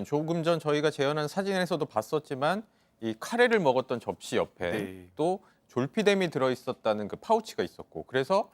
조금 전 저희가 재현한 사진에서도 봤었지만 이 카레를 먹었던 접시 옆에 네. 또 졸피뎀이 들어있었다는 그 파우치가 있었고 그래서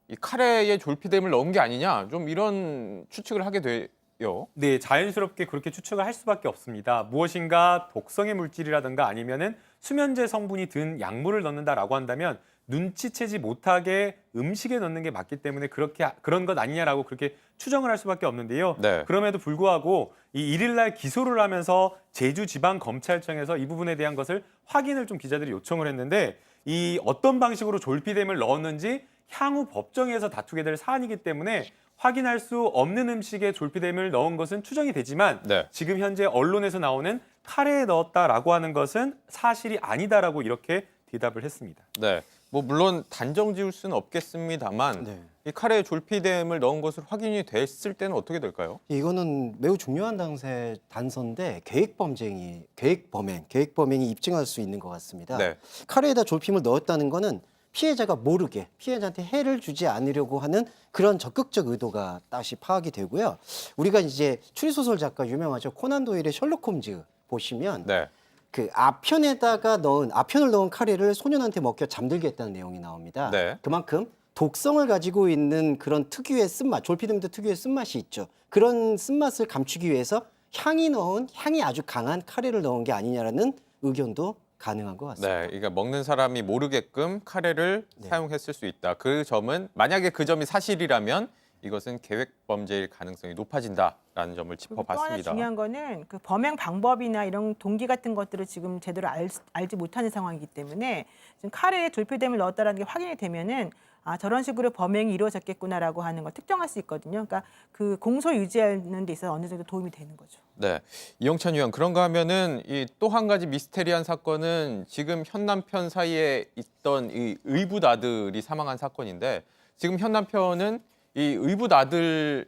이 카레에 졸피뎀을 넣은 게 아니냐 좀 이런 추측을 하게 돼요. 네, 자연스럽게 그렇게 추측을 할 수밖에 없습니다. 무엇인가 독성의 물질이라든가 아니면은 수면제 성분이 든 약물을 넣는다라고 한다면 눈치채지 못하게 음식에 넣는 게 맞기 때문에 그런 것 아니냐라고 그렇게 추정을 할 수밖에 없는데요. 네. 그럼에도 불구하고 이 1일 날 기소를 하면서 제주지방검찰청에서 이 부분에 대한 것을 확인을 좀 기자들이 요청을 했는데 이 어떤 방식으로 졸피뎀을 넣었는지 향후 법정에서 다투게 될 사안이기 때문에 확인할 수 없는 음식에 졸피뎀을 넣은 것은 추정이 되지만 네. 지금 현재 언론에서 나오는 카레에 넣었다라고 하는 것은 사실이 아니다라고 이렇게 대답을 했습니다. 네. 뭐 물론 단정 지을 수는 없겠습니다만 네. 이 카레에 졸피뎀을 넣은 것으로 확인이 됐을 때는 어떻게 될까요? 이거는 매우 중요한 단서인데 계획범행이 입증할 수 있는 것 같습니다. 네. 카레에다 졸핌을 넣었다는 거는 피해자가 모르게 피해자한테 해를 주지 않으려고 하는 그런 적극적 의도가 다시 파악이 되고요. 우리가 이제 추리소설 작가 유명하죠. 코난 도일의 셜록 홈즈 보시면 네. 그 아편을 넣은 카레를 소년한테 먹여 잠들게 했다는 내용이 나옵니다. 네. 그만큼 독성을 가지고 있는 그런 특유의 쓴맛, 졸피뎀도 특유의 쓴맛이 있죠. 그런 쓴맛을 감추기 위해서 향이 아주 강한 카레를 넣은 게 아니냐라는 의견도 가능한 것 같습니다. 네, 그러니까 먹는 사람이 모르게끔 카레를 네. 사용했을 수 있다. 그 점은 만약에 그 점이 사실이라면 이것은 계획 범죄일 가능성이 높아진다라는 점을 그리고 또 하나 짚어봤습니다. 중요한 거는 그 범행 방법이나 이런 동기 같은 것들을 지금 제대로 알지 못하는 상황이기 때문에 지금 카레에 졸피뎀을 넣었다는 게 확인이 되면은 저런 식으로 범행이 이루어졌겠구나라고 하는 걸 특정할 수 있거든요. 그러니까 그 공소 유지하는 데 있어서 어느 정도 도움이 되는 거죠. 네, 이영찬 위원 그런가 하면은 이 또 한 가지 미스테리한 사건은 지금 현 남편 사이에 있던 이 의붓 아들이 사망한 사건인데 지금 현 남편은 이 의붓 아들이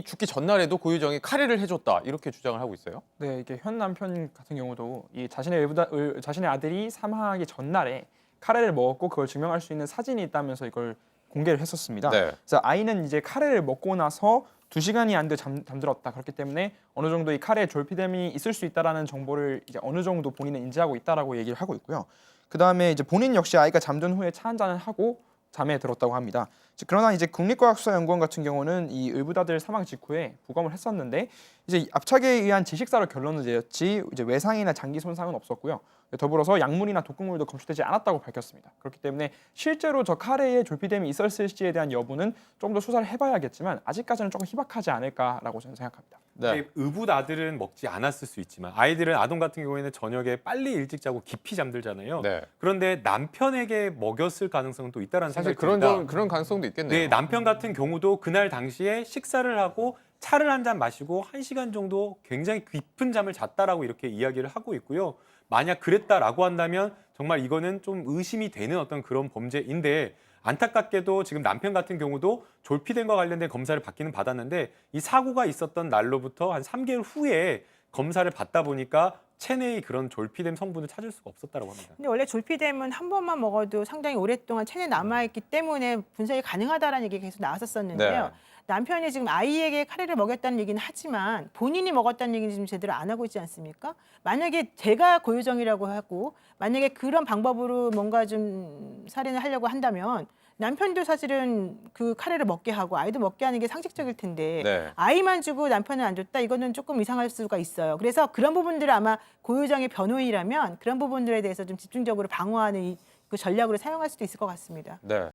죽기 전날에도 고유정이 카레를 해줬다 이렇게 주장을 하고 있어요. 네, 이게 현 남편 같은 경우도 이 자신의 아들이 사망하기 전날에 카레를 먹었고 그걸 증명할 수 있는 사진이 있다면서 이걸 공개를 했었습니다. 네. 그래서 아이는 이제 카레를 먹고 나서 2시간이 안 돼 잠들었다. 그렇기 때문에 어느 정도 이 카레에 졸피뎀이 있을 수 있다라는 정보를 이제 어느 정도 본인은 인지하고 있다라고 얘기를 하고 있고요. 그다음에 이제 본인 역시 아이가 잠든 후에 차 한잔을 하고 잠에 들었다고 합니다. 그러나 이제 국립과학수사연구원 같은 경우는 이 의붓 아들 사망 직후에 부검을 했었는데 이제 압착에 의한 질식사로 결론을 내렸지 이제 외상이나 장기 손상은 없었고요. 더불어서 약물이나 독극물도 검출되지 않았다고 밝혔습니다. 그렇기 때문에 실제로 저 카레에 졸피뎀이 있었을지에 대한 여부는 좀 더 수사를 해봐야겠지만 아직까지는 조금 희박하지 않을까라고 저는 생각합니다. 네. 의붓 아들은 먹지 않았을 수 있지만 아동 같은 경우에는 저녁에 빨리 일찍 자고 깊이 잠들잖아요. 네. 그런데 남편에게 먹였을 가능성은 또 있다라는 사실 생각이 듭니다. 그런 가능성도 있겠네요. 네, 남편 같은 경우도 그날 당시에 식사를 하고 차를 한 잔 마시고 1시간 정도 굉장히 깊은 잠을 잤다라고 이렇게 이야기를 하고 있고요. 만약 그랬다라고 한다면 정말 이거는 좀 의심이 되는 어떤 그런 범죄인데 안타깝게도 지금 남편 같은 경우도 졸피뎀과 관련된 검사를 받기는 받았는데 이 사고가 있었던 날로부터 한 3개월 후에 검사를 받다 보니까 체내의 그런 졸피뎀 성분을 찾을 수가 없었다고 합니다. 근데 원래 졸피뎀은 한 번만 먹어도 상당히 오랫동안 체내에 남아있기 때문에 분석이 가능하다라는 얘기가 계속 나왔었는데요. 네. 남편이 지금 아이에게 카레를 먹였다는 얘기는 하지만 본인이 먹었다는 얘기는 지금 제대로 안 하고 있지 않습니까? 만약에 제가 고유정이라고 하고 만약에 그런 방법으로 뭔가 좀 살인을 하려고 한다면 남편도 사실은 그 카레를 먹게 하고 아이도 먹게 하는 게 상식적일 텐데 네. 아이만 주고 남편은 안 줬다? 이거는 조금 이상할 수가 있어요. 그래서 그런 부분들을 아마 고유정의 변호인이라면 그런 부분들에 대해서 좀 집중적으로 방어하는 그 전략으로 사용할 수도 있을 것 같습니다. 네.